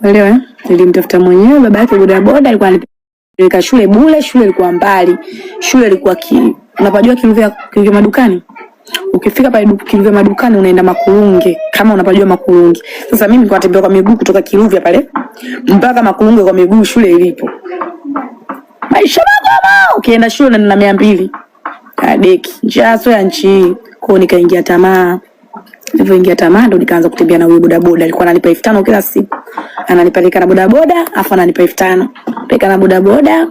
Unaelewa? Nilimtafuta mwenyewe, baba yake bodaboda alikuwa anipeleka shule bure, shule ilikuwa mbali. Shule ilikuwa unapajua Kiluvya madukani? Ukifika pale Kiluvya madukani unaenda Makulunge, kama unapajua Makulunge. Sasa mimi nilikuwa natembea kwa miguu kutoka Kiluvya pale mpaka Makulunge kwa miguu shule ilipo. Maisha magumu, ukienda shule na 200. Kadeki, njaa sio ya nchi. Kwa nikaingia tamaa. Nilipoingia tamaa ndo nikaanza kutembea na huyo bodaboda. Alikuwa ananipa 5000 kila siku. Ananipeleka na bodaboda, afa ananipa 5000. Peleka na bodaboda.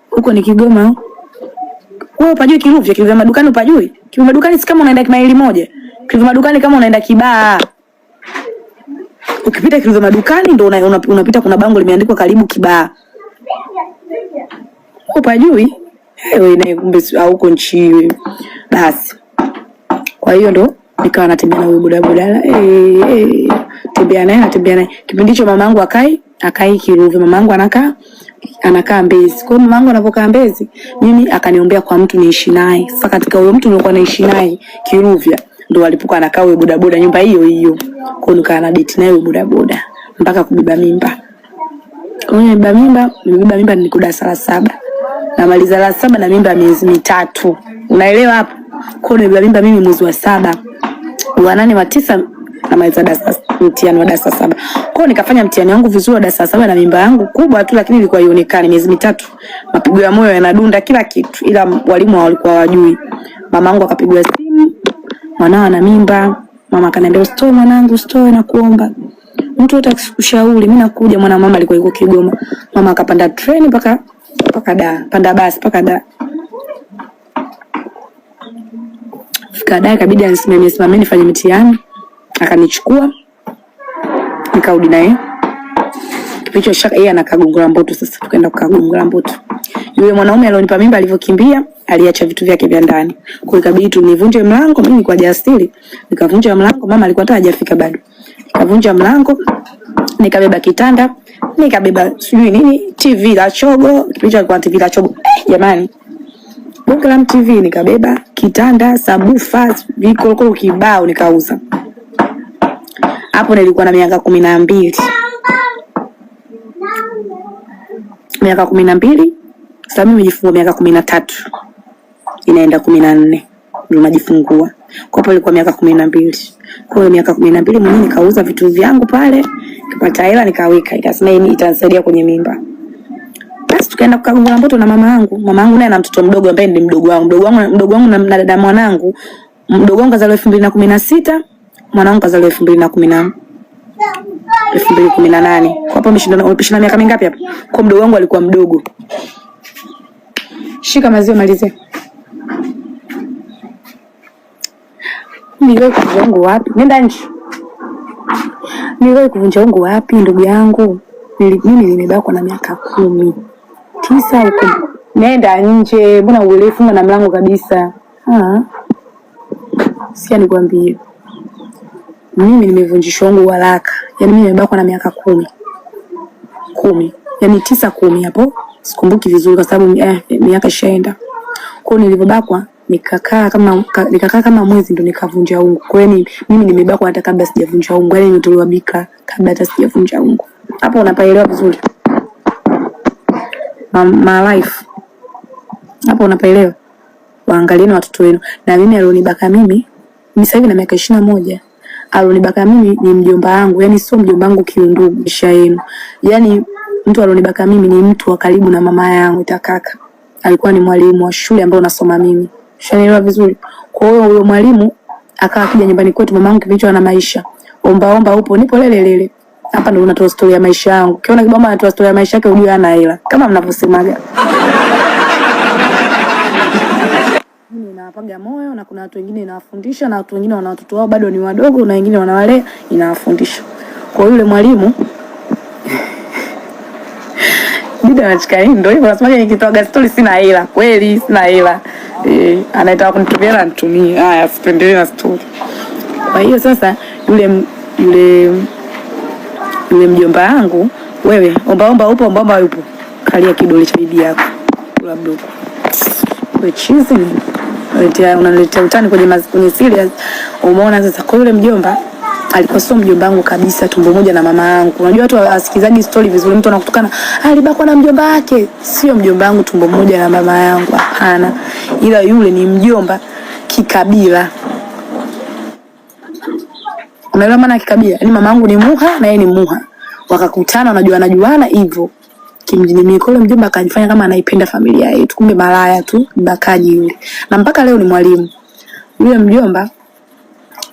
Huko ni Kigoma. Wewe unajui Kiluvya madukani unajui? Kiluvya madukani si kama unaenda maili moja. Kiluvya madukani kama unaenda Kibaha. Ukipita Kiluvya madukani ndo unapita kuna bango limeandikwa karibu Kibaha. Unajui? Wewe naye kumbe huko nchi basi. Kwa hiyo ndo nikawa natembea na huyo bodaboda. Tembea naye. Kipindi hicho mamangu akai Kiluvya. Mamangu anakaa Mbezi. Kwa hiyo mamangu anapokaa Mbezi, mimi akaniombea kwa mtu niishi naye. Sasa katika huyo mtu nilikuwa naishi naye Kiluvya, ndo alipokuwa anakaa huyo bodaboda nyumba hiyo. Kwa hiyo nikaa na date naye huyo bodaboda mpaka kubeba mimba. Kwa hiyo nimebeba mimba niko darasa la 7. Namaliza la 7 na mimba miezi 3. Unaelewa hapo? Kwa hiyo nimebeba mimba mimi mwezi wa 7. Wa 8 wa 9 na maliza mtihani wa darasa 7. Kwa hiyo nikafanya mtihani wangu vizuri wa darasa 7 na mimba yangu kubwa tu, lakini ilikuwa haionekani miezi 3. Mapigo ya moyo yanadunda kila kitu, ila walimu walikuwa hawajui. Mamangu akapigwa simu, mwanao ana mimba. Mama akaniambia usitoe mwanangu, usitoe na kuomba. Mtu yote akikushauri mimi nakuja. Mama alikuwa yuko Kigoma. Mama akapanda treni mpaka Dar, panda basi mpaka Dar. Fika Dar ikabidi anisimamie nifanye mtihani. Akanichukua nikarudi naye. Kipicho shaka yeye anakagongola Mboto. Sasa tukaenda kukagongola Mboto. Yule mwanaume alionipa mimba alivyokimbia aliacha vitu vyake vya ndani. Kwa hiyo ikabidi tunivunje mlango. Mimi nilikuwa jasiri, nikavunja mlango. Mama alikuwa hata hajafika bado. Nikavunja mlango, nikabeba kitanda, nikabeba sijui nini, TV la chogo. Kipicho alikuwa TV la chogo. Jamani. Bonge la TV nikabeba, kitanda, sabufa, vikolokolo kibao nikauza. Hapo nilikuwa na miaka 12. Miaka 12. Sasa mimi nimejifungua miaka 13. Inaenda 14. Ndio najifungua. Kwa hapo ilikuwa miaka 12. Kwa hiyo miaka 12 mwenyewe nikauza vitu vyangu pale, nikapata hela nikaweka. Ikasema hii itanisaidia kwenye mimba. Basi tukaenda kukagongola Mboto na mama yangu. Mama yangu naye ana mtoto mdogo ambaye ni mdogo wangu na dada mwanangu. Mdogo wangu kazaliwa 2016, mwanangu kazaliwa 2018. Kwa hapo umepishana miaka mingapi hapo? Kwa mdogo wangu alikuwa mdogo. Shika maziwa malize. Niwe kuvunja ungo wapi? Nenda nje. Niwe kuvunja ungo wapi ndugu yangu? Mimi nimebakwa na miaka 10. 9 huko. Nenda nje. Mbona uelefunga na mlango kabisa? Sikia nikwambie. Mimi nimevunjishwa ungo haraka. Yaani mimi nimebakwa na miaka 10. Yaani 9 10 hapo. Sikumbuki vizuri kwa sababu miaka ishaenda. Kwa hiyo nilipobakwa nikakaa kama mwezi ndo nikavunja ungo. Kwa hiyo mimi nimebakwa hata kabla sijavunja ungo. Yaani nimetolewa bika kabla hata sijavunja ungo. Hapo unapaelewa vizuri. My life. Hapo unapaelewa. Waangalieni watoto wenu. Na mimi alionibaka mimi sasa hivi na miaka 21. Alionibaka mimi ni mjomba wangu. Yaani sio mjomba wangu kiundugu kisha yenu. Yaani mtu alionibaka mimi ni mtu wa karibu na mama yangu itakaka. Alikuwa ni mwalimu wa shule ambao nasoma mimi. Shanaelewa vizuri. Kwa hiyo huyo mwalimu akawa akija nyumbani kwetu, mamangu kivichwa na maisha. Omba upo, nipo lele. Hapa ndo unatoa story ya maisha yangu. Ukiona kibamba anatoa story ya maisha yake ujue hana hela. Kama mnavyosemaga. Mimi ninawapaga moyo na kuna watu wengine ninawafundisha na watu wengine wana watoto wao bado ni wadogo na wengine wanawalea inawafundisha. Kwa yule mwalimu Bida anachika ndio hivyo nasemaje nikitoa story sina hela. Kweli sina hela. Anaitaka kunitumia na nitumie. Haya sipendelee na story. Kwa hiyo sasa yule mjomba wangu, wewe omba yupo. Kalia kidole cha bibi yako. Kula mdogo. Wewe chizi unaletea utani kwenye serious. Umeona sasa kwa yule mjomba alikuwa sio mjomba wangu kabisa, tumbo moja na mama yangu. Unajua watu wasikizaji story vizuri, mtu anakutukana alibakwa na mjomba wake. Sio mjomba wangu tumbo moja na mama yangu, hapana. Ila yule ni mjomba kikabila. Unaelewa maana kikabila? Yaani mama yangu ni Muha na yeye ni Muha. Wakakutana, wanajuana hivyo. Kimjini Mikolo mjomba akajifanya kama anaipenda familia yetu, kumbe malaya tu, mbakaji yule. Na mpaka leo ni mwalimu. Yule mjomba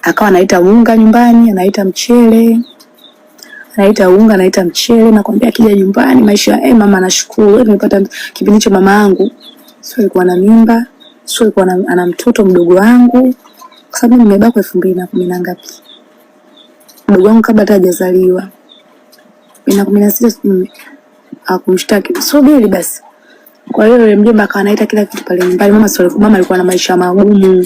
akawa anaita unga nyumbani, anaita mchele. Anaita unga, anaita mchele, nakwambia akija nyumbani maisha mama anashukuru. Nimepata kipindi cha mama yangu. Sio alikuwa na mimba, sio alikuwa ana mtoto mdogo wangu. Kwa sababu nimebakwa 2010 na ngapi. Mdogo wangu kabla hata hajazaliwa. 2016 akumshtaki. Subiri basi. Kwa hiyo yule mjomba akawa anaita kila kitu pale nyumbani. Mama alikuwa na maisha magumu.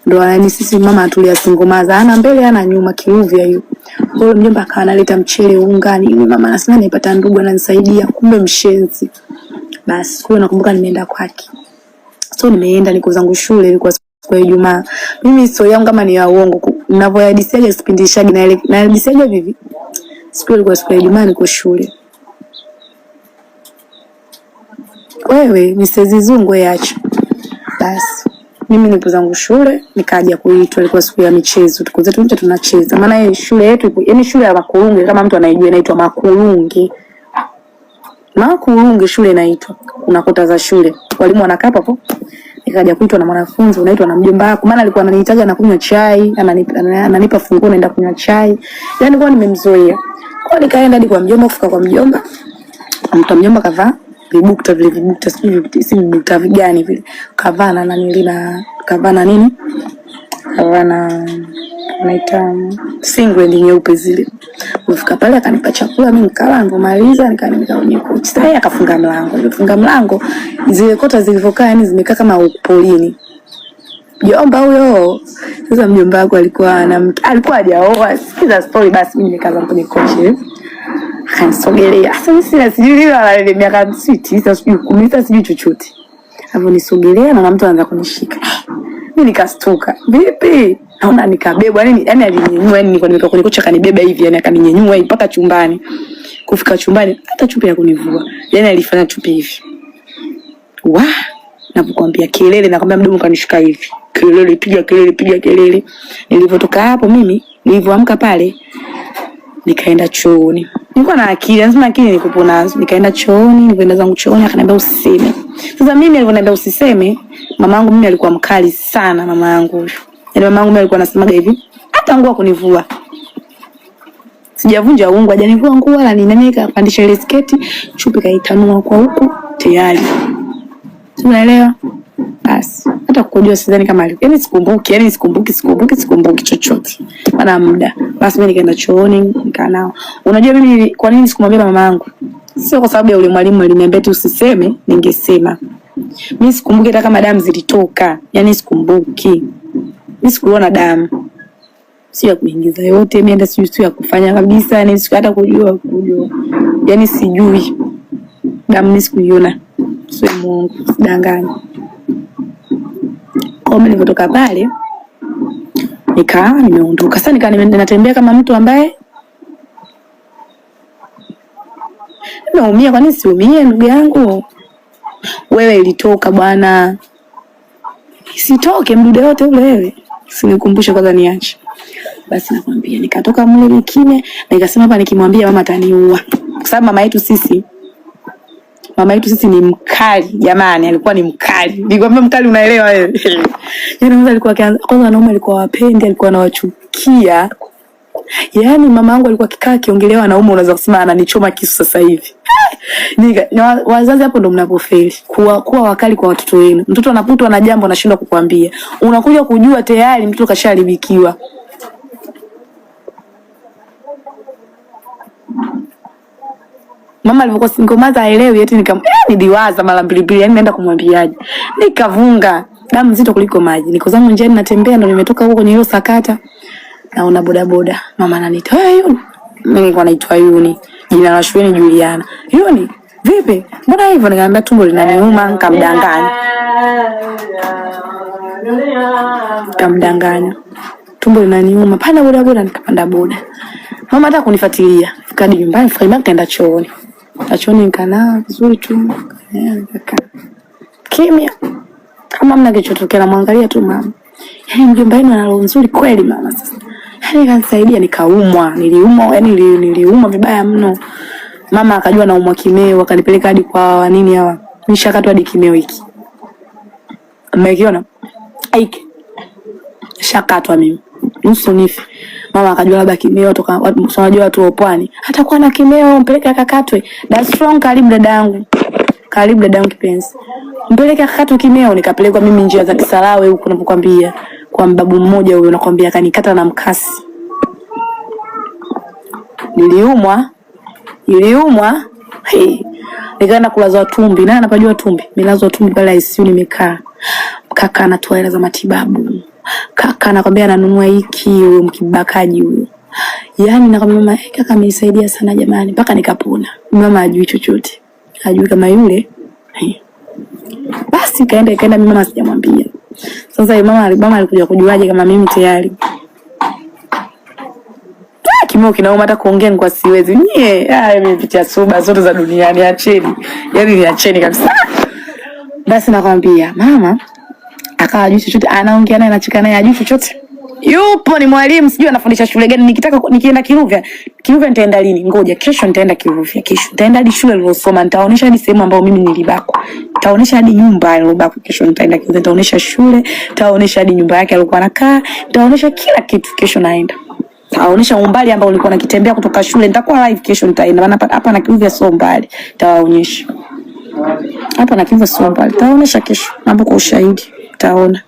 Ndio yani sisi mama atulia singomaza. Ana mbele ana nyuma kiuvya hiyo. Kwa hiyo mjomba akawa analeta mchele unga ni mama anasema nipata ndugu ananisaidia, kumbe mshenzi. Basi kwa nakumbuka nimeenda kwake. So nimeenda niko zangu shule, ilikuwa siku ya Ijumaa. Mimi historia yangu kama ni ya uongo. Ninavyohadithia sipindishaji na hadithi vivi. Siku ilikuwa siku ya Ijumaa niko shule. Wewe Mrs. Zungu yacha. Basi mimi nipo zangu shule nikaja kuitwa, ilikuwa siku ya michezo. Tuko zetu nje tunacheza. Maana shule yetu yani shule ya Makulunge kama mtu anaijua inaitwa Makulunge. Makulunge shule inaitwa. Kuna kota za shule. Walimu wanakaa hapo. Nikaja kuitwa na mwanafunzi unaitwa na mjomba wako. Maana alikuwa ananihitaji na kunywa chai, ananipa funguo naenda kunywa chai. Yaani kwa nimemzoea. Kwa nikaenda hadi kwa mjomba, kufika kwa mjomba. Mjomba kavaa vibukta vile vibukta si vibukta vigani vile. Kavaa na kavaa na nini? Kavaa na naita singlet nyeupe zile. Kufika pale akanipa chakula mimi nikala, nilipomaliza nikaenda kwenye kochi. Sasa akafunga mlango. Alifunga mlango, zile kota zilizokaa yani zimekaa kama upolini. Mjomba huyo. Sasa mjomba wako alikuwa hajaoa. Sikiza story basi mimi nikaanza kwenye kochi. Akanisogelea. Sasa sijui ile miaka 9 sijui 10 sijui chochote. Hapo nisogelea na mtu anaanza kunishika. Mimi nikastuka. Vipi? Naona nikabebwa yani alininyenyua yani nilikuwa nimekaa kwenye kocha kanibeba hivi yani akaninyenyua mpaka chumbani. Kufika chumbani hata chupi ya kunivua. Yani alifanya chupi hivi. Napokuambia kelele nakwambia mdomo kanishika hivi. Kelele piga kelele. Nilipotoka hapo mimi nilivyoamka pale nikaenda chooni. Nilikuwa na akili, lazima akili nikupo nazo. Nikaenda chooni, nilipoenda zangu chooni akaniambia usiseme. Sasa mimi nilipoenda usiseme, mamangu mimi alikuwa mkali sana mamangu. Yaani mamangu mimi alikuwa anasemaga hivi, hata nguo kunivua. Sijavunja ungu, hajanivua nguo wala nini, kapandisha ile sketi, chupi kaitanua kwa huku tayari. Unaelewa? Basi hata kujua sidhani kama alikuwa. Yaani sikumbuki chochote. Maana muda. Basi mimi nikaenda chooni nikanao. Unajua mimi kwa nini sikumwambia mama yangu? Sio kwa sababu ya yule mwalimu aliniambia tu usiseme, ningesema. Mimi sikumbuki hata kama damu zilitoka. Yaani sikumbuki. Mimi sikuona damu. Sio ya kuingiza yote, mimi hata sio ya kufanya kabisa, yani hata kujua. Yaani sijui. Damu mimi sikuiona. Sio Mungu, sidanganya. Kwa mimi nilipotoka pale nimeondoka. Sasa ninatembea kama mtu ambaye naumia. Kwa nini siumie ndugu yangu? Wewe ilitoka bwana. Sitoke mdude wote ule wewe. Sinikumbushe kwanza niache. Basi nakwambia nikatoka mle kimya na nikasema hapa nikimwambia mama ataniua. Kwa sababu mama yetu sisi ni mkali jamani, alikuwa ni mkali. Nikwambia mkali unaelewa wewe. Yaani mama alikuwa kwanza wanaume alikuwa wapendi, alikuwa anawachukia. Yaani mama yangu alikuwa akikaa kiongelewa wanaume unaweza kusema ananichoma kisu sasa hivi. Wazazi hapo ndo mnapofeli. Kuwa wakali kwa watoto wenu. Mtoto anaputwa na jambo anashindwa kukuambia. Unakuja kujua tayari mtoto kasharibikiwa. Mama alipokuwa singomaza haelewi eti niliwaza mara mbili yani naenda kumwambiaje. Nikavunga damu nzito kuliko maji. Niko zangu njiani natembea ndo nimetoka huko kwenye hilo sakata. Naona bodaboda. Mama ananiita, "Hey Yuni." Mimi nilikuwa naitwa Yuni. Jina la shule ni Juliana. "Yuni, vipi? Mbona hivyo?" Nikamwambia tumbo linaniuma, nikamdanganya. tumbo linaniuma, panda boda, nikapanda boda. Mama hata kunifuatilia, kadi nyumbani, fika kaenda chooni. Chooni nikana vizuri tu. Kimya. Kama mna kichotokea namwangalia tu mama. Mjomba wenu ana roho nzuri kweli mama sasa. Kanisaidia nikaumwa, niliumwa vibaya mno. Mama akajua naumwa kimeo, akanipeleka hadi kwa nini hawa. Nishakatwa hadi kimeo hiki. Mmekiona? Aiki. Shakatwa mimi. Nusu nifi. Mama akajua labda kimeo toka unajua watu wa pwani. Hata kwa na kimeo mpeleke akakatwe. That's strong karibu dadangu. Karibu dadangu kipenzi. Mpeleke akakatwe kimeo, nikapelekwa mimi njia za Kisarawe huko napokuambia. Kwa mbabu mmoja huyo nakwambia kanikata na mkasi. Niliumwa. Nikaenda kulazwa Tumbi. Nani anapajua Tumbi? Nilazwa Tumbi pale ICU nimekaa. Kaka anatoa hela za matibabu. Kaka anakwambia ananunua hiki huyo mkibakaji huyo. Yaani nakwambia mama kaka amenisaidia sana jamani mpaka nikapona. Mama hajui chochote. Hajui kama yule. Basi kaenda mimi mama sijamwambia. Sasa mama alikuja kujuaje kama mimi tayari. Kimeo kinauma hata kuongea kwa siwezi. Nimepitia suba zote za duniani acheni. Yaani niacheni kabisa. Basi nakwambia mama akawa hajui chochote, anaongea naye anacheka naye hajui chochote. Yupo ni mwalimu sijui anafundisha shule gani, nikienda Kiruvya nitaenda lini? Ngoja kesho nitaenda Kiruvya, kesho nitaenda hadi shule nilosoma, nitaonesha hadi sehemu ambayo mimi nilibakwa. Nitaonesha hadi nyumba nilobakwa, kesho nitaenda Kiruvya, nitaonesha shule, nitaonesha hadi nyumba yake alikuwa anakaa, nitaonesha kila kitu kesho naenda. Nitaonesha umbali ambao nilikuwa nakitembea kutoka shule, nitakuwa live kesho nitaenda. Maana hapa na Kiruvya sio mbali, nitawaonyesha. Hapa na Kiruvya sio mbali, nitaonesha kesho, mambo kwa ushahidi, nitaona.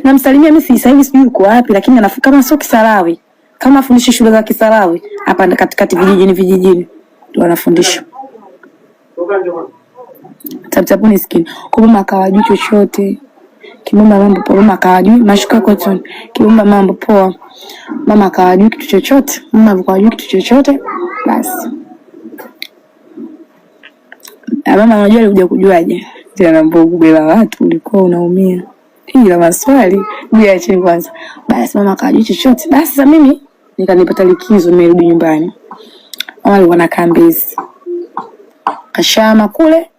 Namsalimia mimi sasa hivi sijui uko wapi lakini anafika kama sio Kisarawe. Kama afundisha shule za Kisarawe hapa katikati vijijini ndio anafundisha. Tapuni skin. Kwa mama akawajui chochote. Kimomba mambo poa, mama akawajui mashuka cotton. Kimomba mambo poa. Mama akawajui kitu chochote. Mama akawajui kitu chochote. Basi. Mama anajua alikuja kujuaje? Tena mbogu bila watu ulikuwa unaumia. Ila maswali bila chini kwanza. Basi mama akajua chochote. Basi sasa mimi nikanipata likizo nimerudi nyumbani. Mama alikuwa anakaa Mbezi. Kashama kule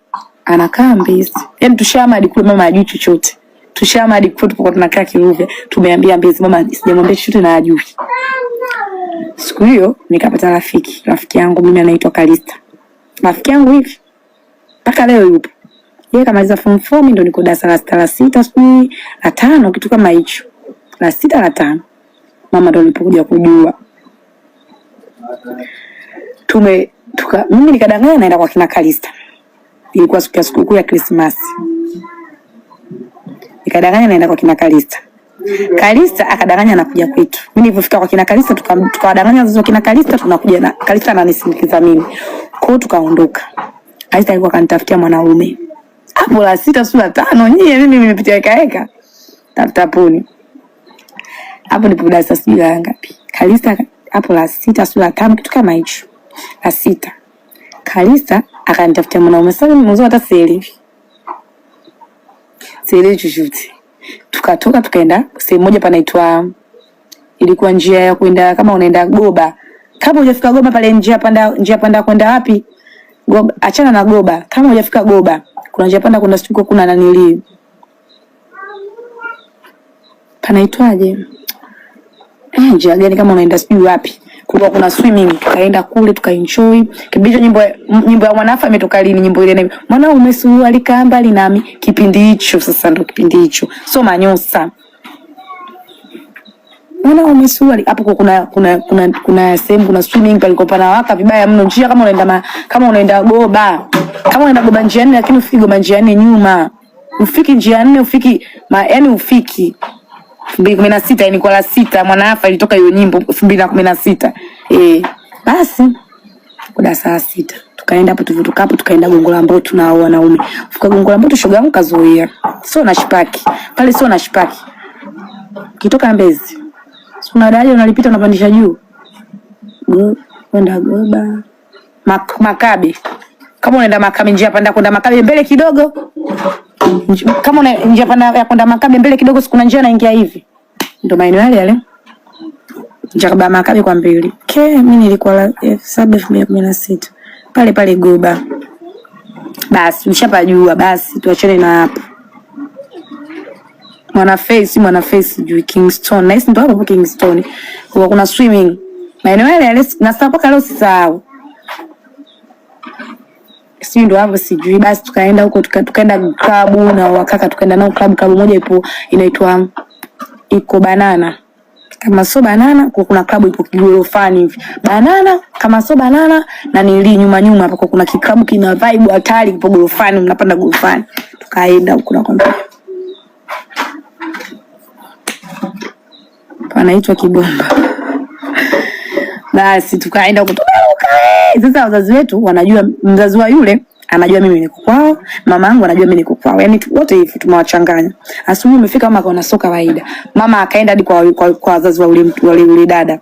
anakaa Mbezi. Yaani tushama hadi kule mama hajui chochote. Tushama hadi kule tupo tunakaa Kiruvya. Tumeambia Mbezi mama sijamwambia chochote na hajui. Siku hiyo nikapata rafiki yangu mimi anaitwa Kalista. Rafiki yangu hivi mpaka leo yupo. Yeye kamaliza form 4 ndio niko darasa la 6 sijui la 5 kitu kama hicho. La 6 la 5. Mama ndio alipokuja kujua. Mimi nikadanganya naenda kwa kina Kalista. Ilikuwa siku ya sikukuu ya Christmas. Nikadanganya naenda kwa kina Kalista. Kalista akadanganya anakuja kwetu. Mimi nilipofika kwa kina Kalista tukawadanganya wazazi wa kina Kalista tunakuja na Kalista ananisindikiza mimi. Kwa hiyo tukaondoka. Kalista alikuwa kanitafutia mwanaume. Hapo la 6 sura 5 nyie mimi nimepitia eka. Tapuni. Hapo ndipo darasa sijui la ngapi. Kalista hapo la 6 sura 5 kitu kama hicho. La 6. Kalista akanitafutia mwanaume sasa mimi mwanzo hata sielewi. Sielewi chochote. Tukatoka tukaenda sehemu moja panaitwa ilikuwa njia ya kwenda kama unaenda Goba. Kama hujafika Goba pale njia panda kwenda wapi? Goba achana na Goba. Kama hujafika Goba kuna njia panda kwenda siku kuna nanili. Panaitwaje? Njia gani kama unaenda sijui wapi? Kulikuwa kuna swimming, tukaenda kule tukaenjoy. Kibisho nyimbo ya Mwanafa imetoka lini nyimbo ile na mwana umesuali kambali nami kipindi hicho sasa ndo kipindi hicho. So Manyosa. Mwana umesuali hapo kuna sehemu kuna swimming palikuwa panawaka vibaya mno njia kama unaenda Goba. Kama unaenda Goba njia 4 lakini ufiki Goba njia 4 nyuma. Ufiki njia 4 ufiki yani ufiki 2016 ilikuwa la 6 Mwanafa ilitoka hiyo nyimbo 2016. Basi kwa saa 6 tukaenda hapo tuvutukapo tukaenda Gongo la Mboto na wanaume. Fika Gongo la Mboto shoga yangu kazoea. Sio na shipaki. Pale sio na shipaki. Kitoka Mbezi. Kuna daraja unalipita unapandisha juu. Kwenda Goba. Makabe. Kama unaenda Makabe njia panda kwenda Makabe mbele kidogo. Kama una njia pana ya kwenda Makabe mbele kidogo, sikuna njia naingia hivi. Ndio maeneo yale. Njia kwa Makabe kwa mbele. Mimi nilikuwa 2016. Pale Goba. Basi mshapajua, basi tuachane na hapo. Mwana face juu Kingston. Na hisi ndo hapo Kingston. Kuna swimming. Maeneo yale na sasa mpaka leo sisahau. Sisi ndo hapo sijui, basi tukaenda huko tukaenda club na wakaka tukaenda nao club moja ipo inaitwa iko Banana. Kama so Banana kuna club ipo Kigorofani hivi. Banana kama so Banana na nili nyuma hapo kuna kiklabu kina vibe hatari ipo Gorofani, mnapanda Gorofani. Tukaenda huko na kwenda. Panaitwa Kibomba. Basi tukaenda huko. Sasa wazazi wetu wanajua, mzazi wa yule anajua mimi niko kwao, mama yangu anajua mimi niko kwao. Yaani wote hivi tumewachanganya. Asubuhi umefika kama kaona soka kawaida. Mama akaenda hadi kwa wazazi wa yule dada.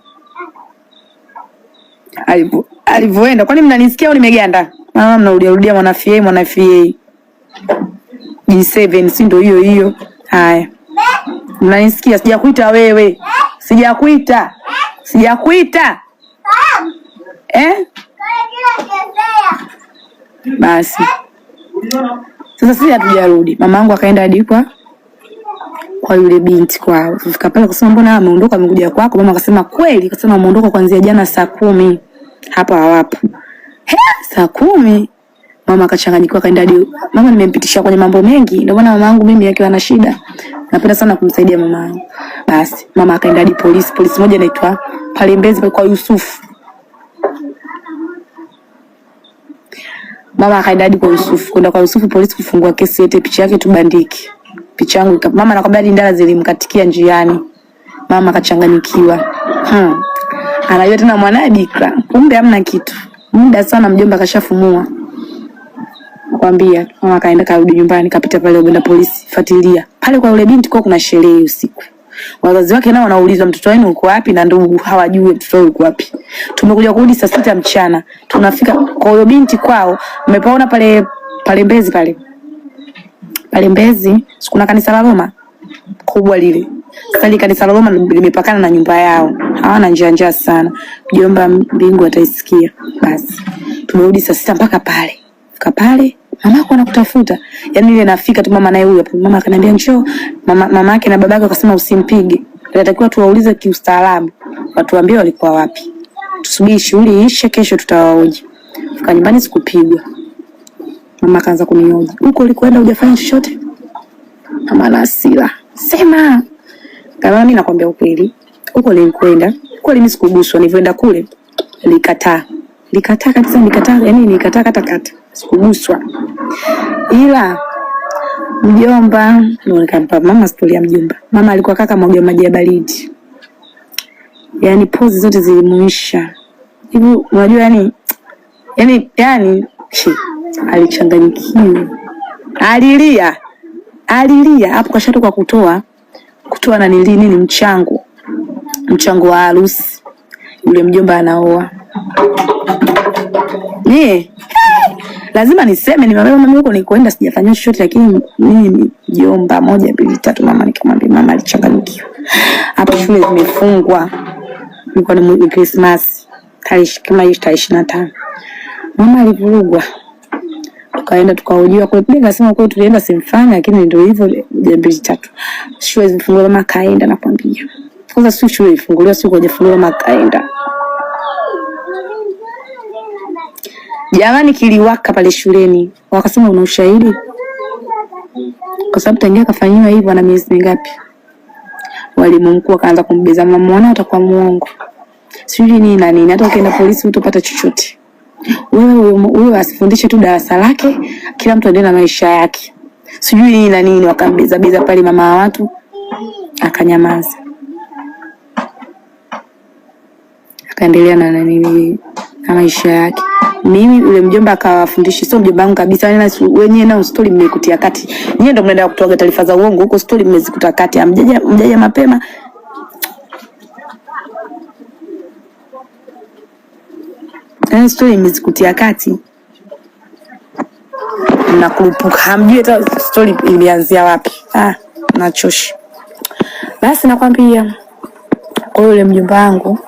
Alipoenda, kwani mnanisikia au nimeganda? Mama mnarudia mwana FA. G7 si ndio hiyo. Haya. Mnanisikia? Sijakuita wewe. Sijakuita. Basi. Sasa sisi hatujarudi. Mamangu akaenda hadi kwa yule binti kwao. Fika pale kusema mbona ameondoka amekuja kwako? Mama akasema kweli, akasema ameondoka kuanzia jana saa 10. Hapa hawapo. Saa 10. Mama akachanganyikiwa kaenda hadi mama nimempitisha kwenye mambo mengi. Ndio maana mamangu mimi akiwa na shida napenda sana kumsaidia mamangu. Basi mama akaenda hadi polisi moja inaitwa pale Mbezi kwa Yusufu. Mama akaenda hadi kwa Yusufu, kwenda kwa Yusufu polisi kufungua kesi yote, picha yake tubandiki. Picha yangu mama anakwambia hadi ndala zilimkatikia njiani. Mama akachanganyikiwa. Anajua tena mwanae bikra. Kumbe hamna kitu. Muda sana mjomba kashafumua. Nakwambia mama akaenda karudi nyumbani, kapita pale kwenda polisi, fuatilia. Pale kwa yule binti kwa kuna sherehe usiku. Wazazi wake nao wanaulizwa mtoto wenu uko wapi, na ndugu hawajui mtoto wao uko wapi. Tumekuja kurudi saa 6 mchana. Tunafika kwa yule binti kwao, umepaona pale Mbezi pale. Pale Mbezi kuna kanisa la Roma kubwa lile. Sasa kanisa la Roma limepakana na nyumba yao. Hawana njia sana. Mjomba mbingu ataisikia. Basi tumerudi saa 6 mpaka pale. Fika pale mama yako anakutafuta. Yaani ile nafika tu mama naye huyo hapo. Mama akaniambia njoo. Mama yake na babake akasema usimpige. Inatakiwa tuwaulize kiustaarabu. Watuambie walikuwa wapi. Tusubiri shughuli ishe, kesho tutawaoji. Fika nyumbani sikupigwa. Mama akaanza kunioja. Huko ulikwenda hujafanya chochote? Mama na hasira. Sema. Kama mimi nakwambia ukweli. Huko nilikwenda. Kweli mimi sikuguswa, nilipoenda kule. Nilikataa kabisa, yaani nilikataa kata. Sikuguswa. Ila mjomba ndio nikampa mama stori ya mjomba. Mama alikuwa kaka mmoja maji ya baridi. Yaani pozi zote zilimuisha. Hivi unajua yani alichanganyikiwa. Alilia hapo kashatu kwa kutoa na nini mchango wa harusi. Yule mjomba anaoa. Lazima niseme nimebeba mama huko nikoenda sijafanya chochote, lakini mimi mjomba 1 2 3 mama nikamwambia mama alichanganyikiwa. Hapo shule zimefungwa. Nilikuwa ni Christmas kama 25. Mama alivurugwa. Tukaenda tukahojiwa kwa nini nasema kwa tulienda simfanya, lakini ndio hivyo 2 3. Shule zimefunguliwa mama kaenda nakwambia. Kwanza si shule ifunguliwa siku hajafunguliwa mama kaenda. Jamani kiliwaka pale shuleni. Wakasema una ushahidi? Kwa sababu tangia kafanywa hivyo na miezi mingapi? Walimu mkuu akaanza kumbeza mama mwana utakuwa muongo. Sijui nini na nini, hata ukienda polisi utapata chochote. Wewe asifundishe tu darasa lake, kila mtu aendelee na maisha yake. Sijui nini na nini, wakambeza pale mama wa watu akanyamaza. Akaendelea na maisha yake. Mimi yule mjomba akawafundisha, sio mjomba wangu kabisa, wenyewe na story mmekutia kati. Nyie ndio mnaenda kutoa taarifa za uongo huko, story mmezikuta kati. Mjaja mapema. Story mmezikutia kati. mnakurupuka, hamjui hata story ilianzia wapi. Nachosha. Basi nakwambia, kwa yule mjomba wangu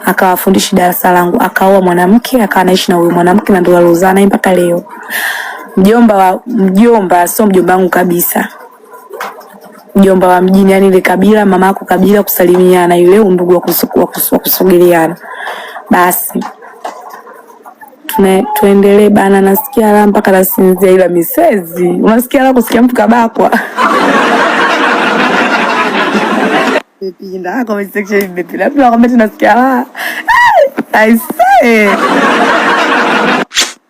akawafundisha darasa langu, akaoa mwanamke, akawa anaishi na huyo mwanamke na ndio aliozaa naye mpaka leo. Mjomba sio mjomba wangu kabisa. Mjomba wa mjini, yani ile kabila, mama yako kabila, kusalimiana, ile undugu wa kusogeleana. Basi tuendelee bana. Nasikia la mpaka nasinzia, ila misezi. Unasikia la kusikia mtu kabakwa. Bepinda comment section bepinda. Pia comment nasikia la. I say.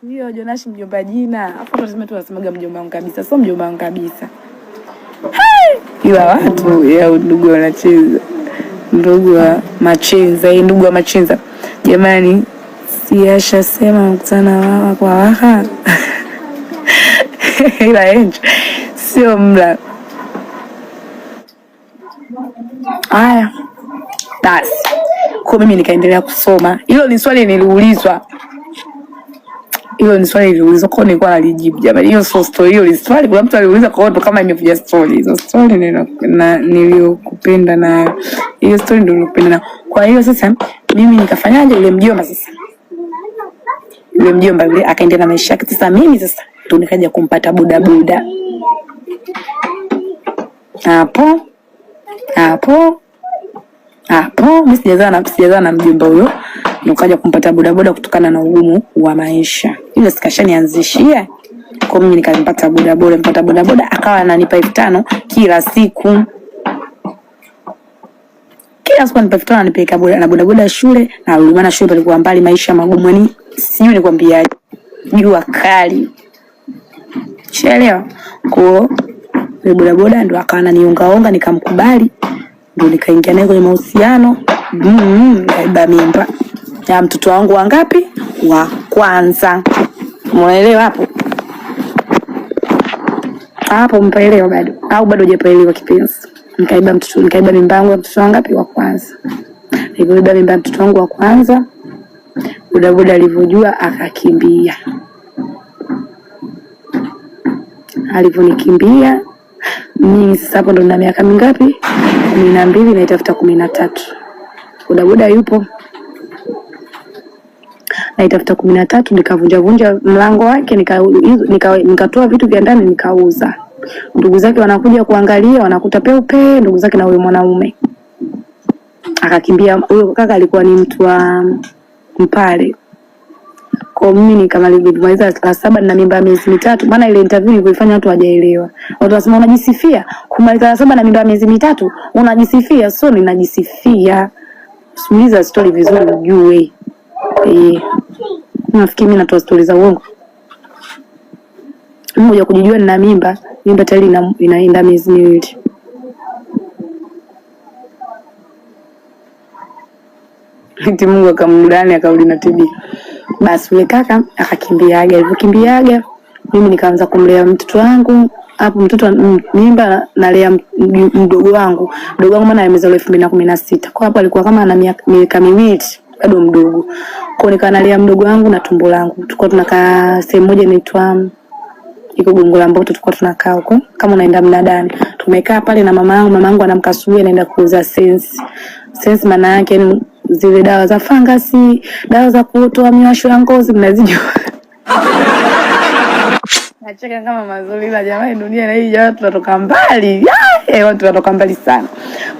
Hiyo Jonash mjomba jina. Hapo tunasemaga mjomba wangu kabisa. Sio mjomba wangu kabisa. Ila watu ya ndugu wanacheza. Ndugu wa machenza, ndugu wa machenza. Jamani, siasha sema mkutana wawa kwa waha. Ila enjo sio mla. Haya. Basi. Kwa mimi nikaendelea kusoma. Hilo ni swali niliulizwa. Kwa nilikuwa nalijibu. Jamani, hiyo sio story, hiyo ni swali. Kuna mtu aliuliza kwa ndo kama imekuja story. Hizo story niliyokupenda na hiyo story ndio niliyopenda na. Kwa hiyo sasa mimi nikafanyaje yule mjomba sasa? Yule mjomba yule akaendelea na maisha yake. Sasa mimi sasa ndo nikaja kumpata bodaboda. Hapo mimi sijazana na mjomba huyo. Nikaja kumpata bodaboda kutokana na ugumu wa maisha. Ile sikashanianzishia. Kwa mimi nikampata bodaboda akawa ananipa 5,000 kila siku. Kila siku ananipa 5,000 anipeleka bodaboda shule, na maana shule palikuwa mbali, maisha magumu, yani sijui nikwambiaje. Jua kali. Sielewa. Kwa bodaboda ndo akawa ananiungaonga, nikamkubali. Ndio nikaingia naye kwenye mahusiano. Nikaiba mimba ya mtoto wangu wangapi? Wa kwanza. Umeelewa hapo? Hapo mpaelewa bado? Au bado hujapaelewa kipenzi? Nikaiba mimba yangu ya mtoto wangapi? Wa kwanza. Nilipoiba mimba ya mtoto wangu wa kwanza, bodaboda alivyojua akakimbia. Alivyonikimbia mimi sasa hapo ndo na miaka mingapi? 12 na itafuta 13. Bodaboda yupo. Na itafuta 13, nikavunja mlango wake, nikatoa vitu vya ndani nikauza. Ndugu zake wanakuja kuangalia, wanakuta peupe ndugu zake na huyo mwanaume. Akakimbia. Huyo kaka alikuwa ni mtu wa Mpale. Kwa mimi nikamaliza la 7 na mimba ya miezi 3. Maana ile interview nilifanya watu hawajaelewa. Watu wasema unajisifia kumaliza la 7 na mimba ya miezi 3, unajisifia. So ninajisifia. Sikiliza story vizuri ujue. Nafikiri mimi natoa story za uongo. Mmoja kujijua nina mimba tayari inaenda miezi 2. Eti Mungu akamdani akarudi na TB. Basi yule kaka akakimbiaga. Alipokimbiaga mimi nikaanza kumlea mtoto wangu. Hapo mtoto mimba nalea mdogo wangu. Mdogo wangu maana amezaliwa 2016. Kwa hapo alikuwa kama ana miaka 2 bado mdogo. Kwa nikanalea mdogo wangu na tumbo langu. Tulikuwa tunakaa sehemu moja inaitwa iko Gongo la Mboto, tulikuwa tunakaa huko kama unaenda mnadani. Tumekaa pale na mama yangu anamkasuia anaenda kuuza sense maana yake zile dawa za fangasi, dawa za kutoa miwasho ya ngozi, mnazijua. Nacheka kama mazuri la jamani, dunia na hii watu tunatoka mbali. Watu tunatoka mbali sana.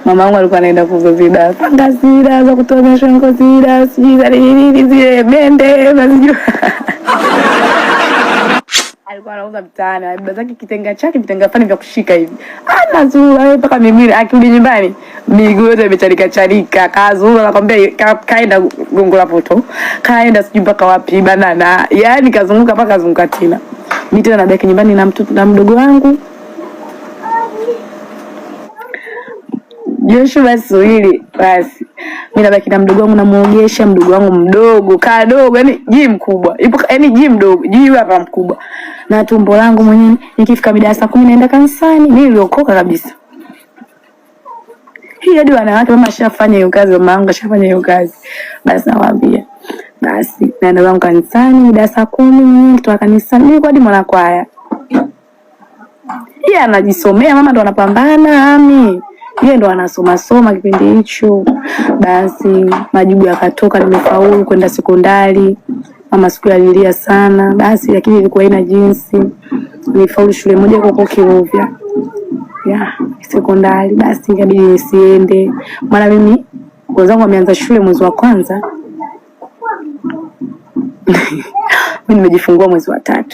Mama yangu alikuwa anaenda kuuza zile dawa fangasi, dawa za kutoa miwasho ya ngozi, dawa zile mende, mnazijua. Alikuwa anauza mtaani, baba zake vitenga fani vya kushika hivi. Anazua mpaka miguu, akirudi nyumbani miguu yote imecharika. Kazua nakwambia, kaenda Gongo la Mboto, kaenda sijui mpaka wapi Banana. Yaani kazunguka mpaka kazunguka tena. Mimi tena nabaki nyumbani na mtoto na mdogo wangu. Joshua basi basi. Mimi nabaki na mdogo wangu namuogesha, mdogo wangu mdogo, kadogo, yani ji mkubwa. Yaani ji mdogo, ji hapa mkubwa. Na tumbo langu mwenyewe nikifika mida saa 10 naenda kanisani. Mimi niliokoka kabisa. Hii hadi wanawake mama shafanya hiyo kazi, mama yangu shafanya hiyo kazi. Basi nawaambia. Basi naenda zangu kanisani mida saa 10 kutoka kanisani. Nilikuwa hadi mwanakwaya. Yeye anajisomea, mama ndo anapambana ami. Yeye ndo anasoma kipindi hicho. Basi majibu yakatoka, nimefaulu kwenda sekondari. Mama siku alilia sana. Basi lakini ilikuwa ina jinsi. Nimefaulu shule moja huko Kirovya. Sekondari. Basi ikabidi nisiende. Maana mimi wenzangu wameanza shule mwezi wa kwanza. Mimi nimejifungua mwezi wa 3.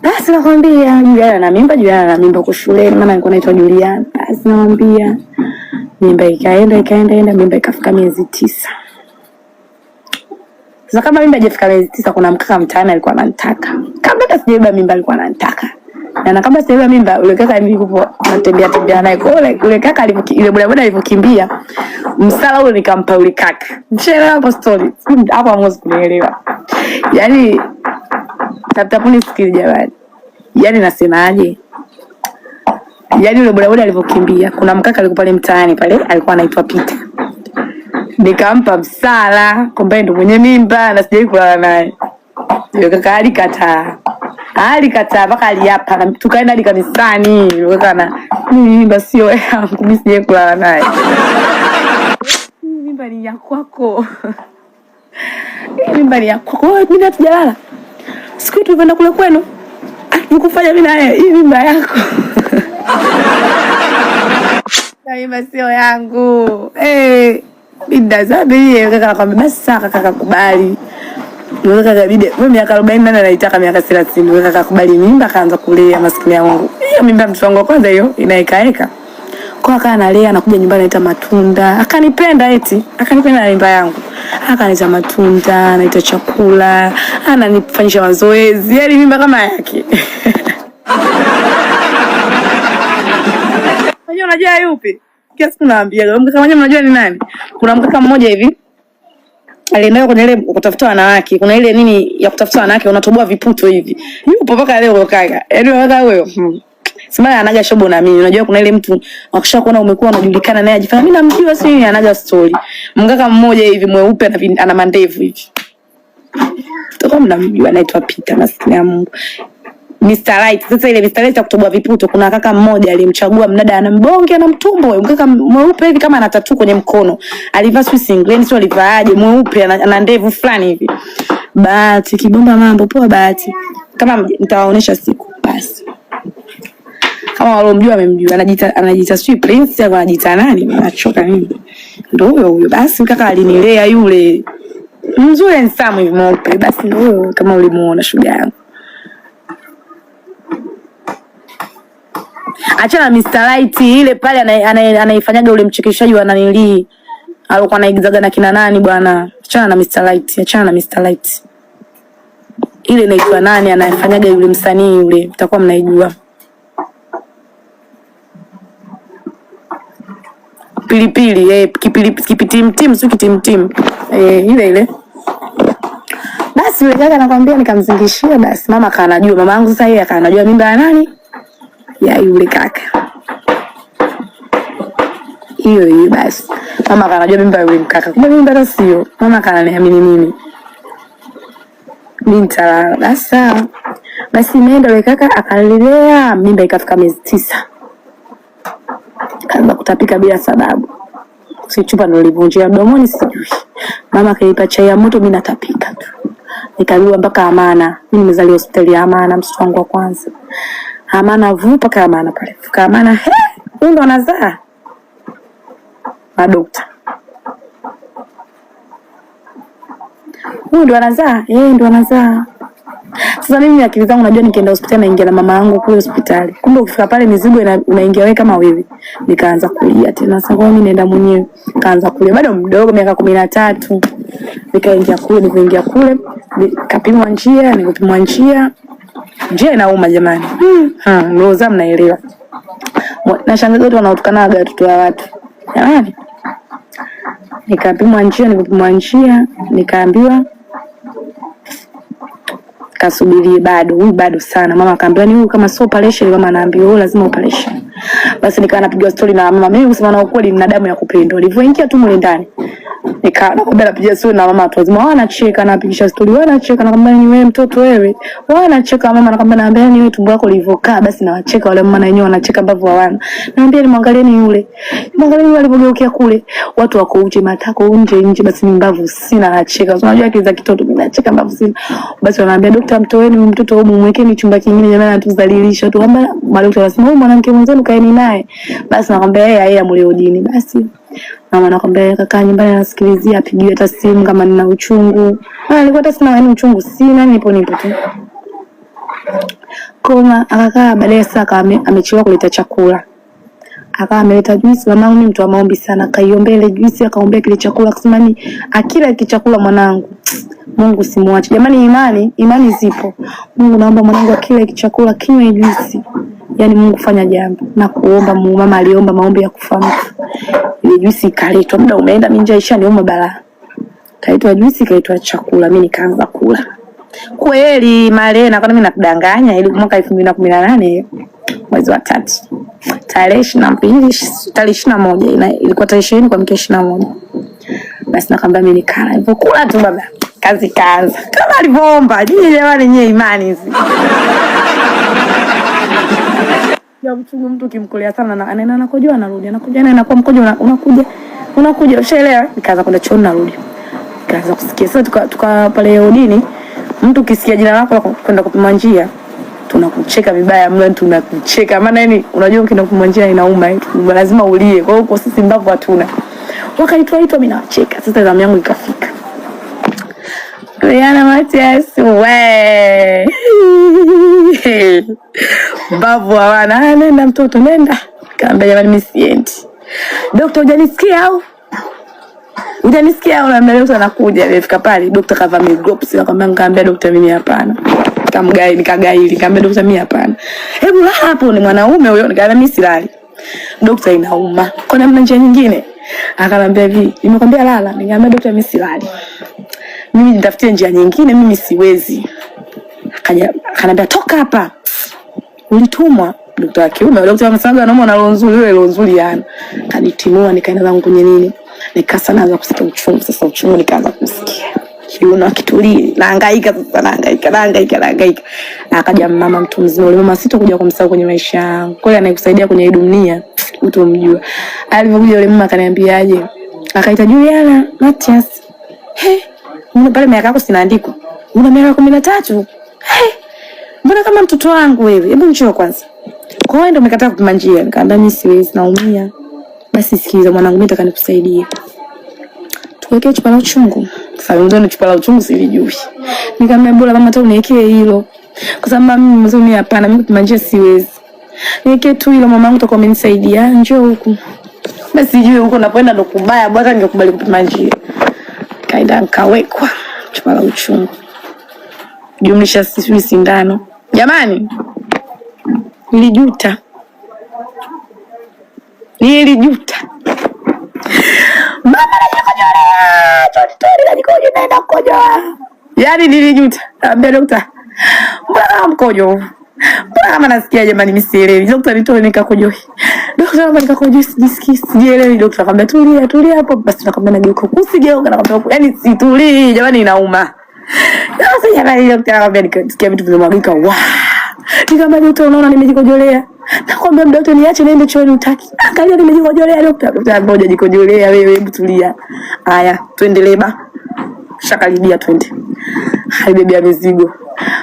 Basi nakwambia Juliana na mimba kwa shule, maana nilikuwa naitwa Juliana. Basi nakwambia mimba ikaenda, mimba ikafika miezi 9. Sasa kama mimba haijafika miezi 9, kuna mkaka mtaani alikuwa ananitaka. Kabla hata sijabeba mimba alikuwa ananitaka. Na kama sijabeba mimba yule kaka nilikuwa natembea naye yule kaka ile bodaboda alivyokimbia, msala ule nikampa yule kaka. Mshelewa hapo story. Hapo hamwezi kunielewa. Yaani tapuni sikili jamani. Yaani nasemaje? Yaani yule bodaboda alivyokimbia, kuna mkaka alikuwa pale mtaani pale, alikuwa anaitwa Peter. Nikampa msala, kumbe ndo mwenye mimba na sijai kulala naye. Yule kaka alikataa mpaka aliapa, na tukaenda hadi kanisani. Yule kaka na mimba sio yangu, mimi sijai kulala naye. Mimba ni ya kwako. Mimba ni ya kwako. Mimi hatujalala. Siku tulikwenda kule kwenu, nikufanya mimi naye, hii mimba yako. Mimba sio yangu. Binda zabi kaka akamwambia basi sasa kaka kubali. Yule kaka bide, mimi miaka 48 naitaka miaka 30. Yule kaka kubali mimba, kaanza kulea maskini yangu. Hiyo mimba mtoto wangu kwanza hiyo inaikaeka. Kwa akawa analea, anakuja nyumbani anaita matunda. Akanipenda eti, akanipenda na mimba yangu. Akaniita matunda, anaita chakula, ananifanyisha mazoezi. Yaani mimba kama yake. Unajua yupi? Kiasi kunaambia, mkaka mmoja mnajua ni nani? Kuna mkaka mmoja hivi alienda kwenye ile kutafuta wanawake. Kuna ile nini ya kutafuta wanawake, unatoboa viputo hivi. Yupo mpaka leo kaka. Yaani kaka huyo. Simama anaga shobo na mimi. Unajua kuna ile mtu akisha kuona umekuwa unajulikana naye ajifanya mimi namjua sio yeye, anaga story. Mkaka mmoja hivi mweupe ana mandevu hivi. Toka mnamjua anaitwa Peter, maskini ya Mungu. Mr. Light. Sasa ile Mr. Light ya kutoboa viputo, kuna kaka mmoja alimchagua mnada ana mbonge ana mtumbo, mkaka mweupe hivi kama ana tattoo kwenye mkono. Alivaa singlet, sio alivaaje, mweupe ana ndevu fulani hivi. Bahati kibomba mambo poa Bahati. Kama nitawaonesha siku basi. Kama walomjua amemjua, anajiita sweet prince au anajiita nani? Nachoka mimi. Ndio huyo. Basi kaka alinilea yule. Mzuri ni Samu hivi mweupe. Basi ndio huyo kama ulimuona shuga yangu. Achana Mr. Light ile pale anaifanyaga ule mchekeshaji wa nanili. Alikuwa anaigizaga na kina nani bwana? Achana na Mr. Light, achana na Mr. Light. Ile inaitwa nani anayefanyaga yule msanii yule? Mtakuwa mnaijua. Pilipili, kipitimtim, sio kitimtim. Ile. Basi yule kaka anakuambia nikamzingishia, basi mama kanajua, mama yangu sasa yeye akanajua mimba ya nani? Ya yule kaka. Hiyo basi. Mama kanajua mimba ya yule mkaka. Kumbe mimba sio. Mama kananiamini mimi. Binta basa. Basi nenda yule kaka akalilea, mimba ikafika miezi 9. Kaanza kutapika bila sababu. Si chupa ndo livunjia mdomoni sijui. Mama kanipa chai ya moto, mimi natapika tu. Nikaliwa mpaka Amana. Mimi nimezaliwa hospitali ya Amana, mtoto wangu wa kwanza. Amana vupa kama Amana pale. Fika Amana, huyu ndo anazaa. Madokta. Huyu ndo anazaa, ndo anazaa. Sasa mimi akili zangu najua nikienda hospitali naingia na mama yangu kule hospitali. Kumbe ukifika pale mizigo unaingia wewe kama wewe. Nikaanza kulia tena. Sasa mimi naenda mwenyewe. Kaanza kulia. Bado mdogo miaka 13. Nikaingia kule, nikapimwa njia. Njia inauma jamani. Ndio zamu naelewa. Na shangazi wote wanaotukanaga watoto wa watu. Jamani. Nikapimwa njia, nikaambiwa kasubirie bado sana. Mama akaambia ni huyu kama sio operation, mama anaambiwa lazima operation. Basi nikawa napiga story na mama, mimi kusema na ukweli nina damu ya kupenda. Nilipoingia tu mle ndani, nakwambia napiga story na mama watu wazima wanacheka, napigisha story wanacheka, nakwambia ni wewe mtoto wewe. Wanacheka mama, nakwambia ni wewe tumbo lako lilivyokaa, basi nawacheka wale mama na wenyewe wanacheka ambavyo hawana. Naambia ni mwangalieni yule. Mwangalieni yule alipogeukia kule. Watu wako uje matako nje basi ni mbavu sina nacheka. Unajua akili za kitoto mimi nacheka mbavu sina. Basi wanaambia daktari mtoeni mtoto huyu mwekeni chumba kingine jamani anatuzalilisha tu. Kwamba madaktari wanasema huyu mwanamke mwenzenu kaeni naye. Basi nakwambia yeye amleodini. Basi mama nakwambia kaka nyumbani anasikilizia apigiwe hata simu kama nina uchungu. Alikuwa hata sina uchungu sina nipo tu. Koma akakaa baadaye sasa amechelewa kuleta chakula. Akawa ameleta juisi, mamangu ni mtu wa maombi sana. Kaiombea ile juisi, akaombea kile chakula, akasema ni akila kichakula mwanangu Mungu simuache. Jamani imani zipo. Mungu naomba mwanangu akila kichakula kinywe juisi. Yaani Mungu fanya jambo. Na kuomba mama aliomba maombi ya kufahamu. Ile juisi ikaletwa, muda umeenda mimi njaa ishaniuma balaa. Kaitwa juisi, kaitwa chakula, mimi nikaanza kula. Kweli Marena kwa nini nakudanganya, ile mwaka 2018 mwezi wa 3 tarehe 22 tarehe 21 ilikuwa tarehe 20 kwa mke 21. Basi nakwambia mimi nikala hivyo kula tu baba, kazi kaanza kama alivyoomba. Jamani nyenye imani hizi ya mchungu, mtu kimkolea sana na anakojoa anarudi, anakuja na anakuwa mkojo unakuja ushaelewa. Nikaanza kwenda chooni narudi, nikaanza kusikia sasa tuka pale udini, mtu kisikia jina lako kwenda kupima njia tunakucheka vibaya mle, tunakucheka maana yani unajua kinakupima njia inauma, lazima ulie. Kwa hiyo sisi mbavu hatuna. Wakaitwa mimi nawacheka. Sasa zamu yangu ikafika. Rihanna Matias we babu hawana, nenda mtoto nenda. Kaambia jamani mimi siendi. Daktari hujanisikia au? Hujanisikia au? Na mbele anakuja amefika pale daktari kavaa gloves, nikamwambia daktari mimi hapana. Nikagaili nikamwambia daktari mimi hapana. Hebu la hapo ni mwanaume huyo, nikamwambia mimi silali. Daktari inauma. Kuna namna njia nyingine? Akanambia hivi, nimekwambia lala. Nikamwambia daktari mimi silali. Mimi nitafutie njia nyingine, mimi siwezi. Akanambia toka hapa. Ulitumwa daktari wa kiume, daktari amesema anaomba na roho nzuri, ile roho nzuri yana. Kanitimua nikaenda zangu kwenye nini? Nikasa naanza kusikia uchungu. Sasa uchungu nikaanza kusikia. Kiuno kitulii, nahangaika sasa, nahangaika. Akaja mama mtu mzima, yule mama sitakuja kumsahau kwenye maisha yangu. Kweli anayekusaidia kwenye hii dunia, utomjua. Alipokuja yule mama akaniambiaje? Akaita Juliana Matias. Mbona pale miaka yako sinaandiko? Una miaka 13? Mbona kama mtoto wangu wewe? Hebu njoo kwanza. Kwa hiyo ndio umekataa kupima njia. Nikamwambia mimi siwezi, naumia. Basi sikiliza mwanangu, mimi nataka nikusaidie. Tuwekee chupa la uchungu. Sasa ndio chupa la uchungu silijui. Nikamwambia bora mama hata uniwekee hilo. Kwa sababu mimi hapana, mimi kupima njia siwezi. Niwekee tu hilo mamangu atakuwa amenisaidia. Njoo huku. Basi sijui huko napoenda ndo kubaya, bora ningekubali kupima njia. Kaida nikawekwa chupa la uchungu. Jumlisha sisi sindano. Jamani. Nilijuta. Mama najikojoa naenda kukojoa. Yaani nilijuta. Naambia daktari, mbona mkojo? Mbona nasikia jamani mimi sielewi. Daktari nitoe nikakojoe. Daktari kama nikakojoe sijisikii, sielewi. Daktari akamwambia tulia hapo. Basi nakamwambia nageuka. Usigeuka nakwambia yaani situlii jamani inauma. Sasa jamani daktari akamwambia nikasikia vitu vinamwagika. Nikamwambia daktari unaona nimejikojolea. Nakwambia daktari niache niende chooni utaki. Angalia nimejikojolea daktari. Daktari ngoja jikojolea wewe, hebu tulia. Haya, tuendelee ba. Shakaribia twende. Haibebea mizigo.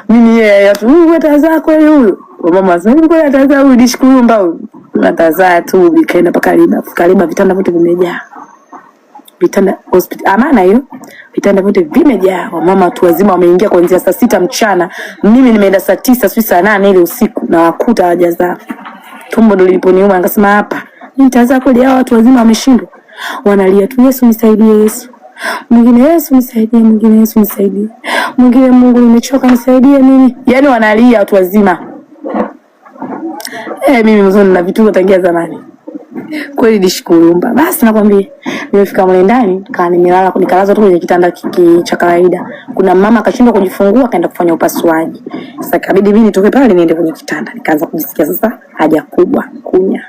Mimi yeye tu atazaa kweli huyo. Mama sasa kweli atazaa huyo dishukuru mbao. Atazaa tu bikaenda paka kariba vitanda vyote vimejaa. Vitanda hospitali Amana hiyo. Vitanda vyote vimejaa. Mama watu wazima wameingia kuanzia saa 6 mchana. Mimi nimeenda saa 9 sio saa 8 ile usiku na wakuta hawajazaa. Tumbo ndo liliponiuma akasema hapa. Nitazaa kweli hao watu wazima wameshindwa. Wanalia tu Yesu nisaidie Yesu. Mwingine Yesu nisaidie, mwingine Yesu nisaidie. Mwingine Mungu nimechoka nisaidie mimi. Yaani wanalia watu wazima. Mimi mzoni na vitu tangia zamani. Kweli dishikurumba. Basi nakwambia nimefika mle ndani nimelala nikalazwa tu kwenye kitanda cha kawaida. Kuna mama akashindwa kujifungua akaenda kufanya upasuaji. Sasa ikabidi mimi nitoke pale niende kwenye kitanda. Nikaanza kujisikia sasa haja kubwa kunya.